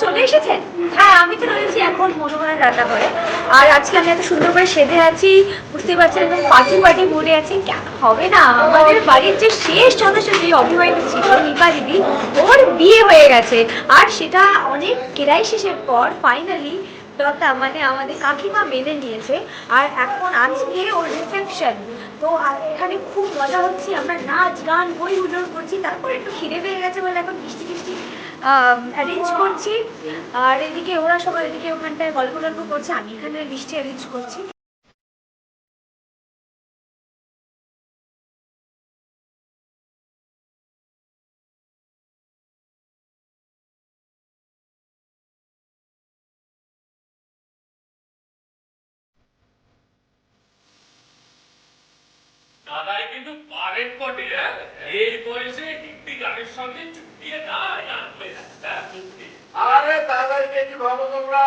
চলে এসেছেন? হ্যাঁ, আমি তো রয়েছি এখন মনোহরের রান্নাঘরে। আর আজকে আমি এত সুন্দর করে সেজে আছি, বুঝতেই পারছেন একদম পার্টি পার্টি মুডে আছি। কেন হবে না? আমাদের বাড়ির যে শেষ সদস্য যে অবিবাহিত ছিল নিপা দিদি, ওর বিয়ে হয়ে গেছে। আর সেটা অনেক কেরাই শেষের পর ফাইনালি মানে আমাদের কাকিমা মেনে নিয়েছে। আর এখন আজকে ওর রিসেপশন। তো এখানে খুব মজা হচ্ছে, আমরা নাচ গান বই হুল্লোড় করছি। তারপর একটু খিদে পেয়ে গেছে বলে এখন মিষ্টি মিষ্টি অ্যারেঞ্জ করছি। আর এদিকে ওরা সবাই এদিকে ওখানটায় গল্প টল্প করছে, আমি এখানে মিষ্টি অ্যারেঞ্জ করছি। দাদাই কিন্তু পারেন বটে, এই বয়সে হিন্দি গানের সঙ্গে চুটিয়ে দাঁড়ায় আনবে। আরে দাদাইকে কি ভাবো তোমরা?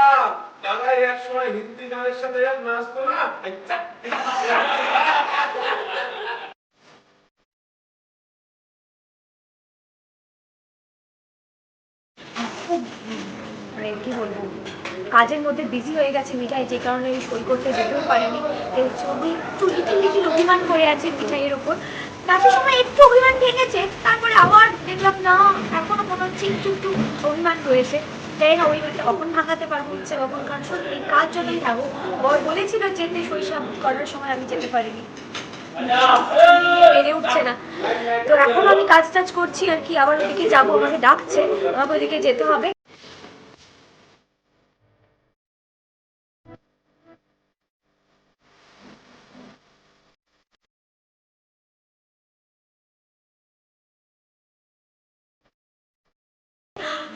দাদাই এক সময় হিন্দি গানের সাথে নাচতো না। খুব মানে কি বলবো, কাজের মধ্যে বিজি হয়ে গেছে মিঠাই, যে কারণে সই করতে যেতেও পারেনি। এই ছবি একটু লিটিল লিটিল অভিমান করে আছে মিঠাইয়ের ওপর। নাচের সময় একটু অভিমান ভেঙেছে, তারপরে আবার দেখলাম না, এখনো মনে হচ্ছে একটু একটু অভিমান রয়েছে। তাই না, অভিমানটা কখন ভাঙাতে পারবো হচ্ছে কখন, কারণ সত্যি কাজ যতই থাকুক, বলেছিল যেতে শৈশব করার সময় আমি যেতে পারিনি, পেরে উঠছে না। তো এখন আমি কাজ টাজ করছি আর কি, আবার ওদিকে যাবো, আমাকে ডাকছে, আমাকে ওদিকে যেতে হবে।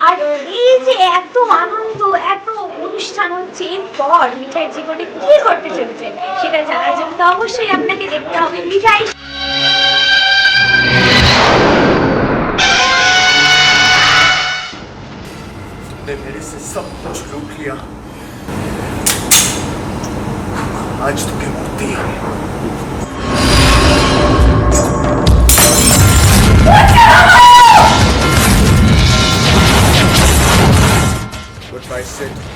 আর এই যে এত আনন্দ, এত অনুষ্ঠান হচ্ছে, এরপর মিঠাইয়ের জীবনে কি ঘটতে চলেছে সেটা জানার জন্য তো অবশ্যই আপনাকে দেখতে হবে মিঠাই। तुमने मेरे से सब कुछ लूट लिया, आज तुम्हें मुक्ति है। Goodbye, Sid.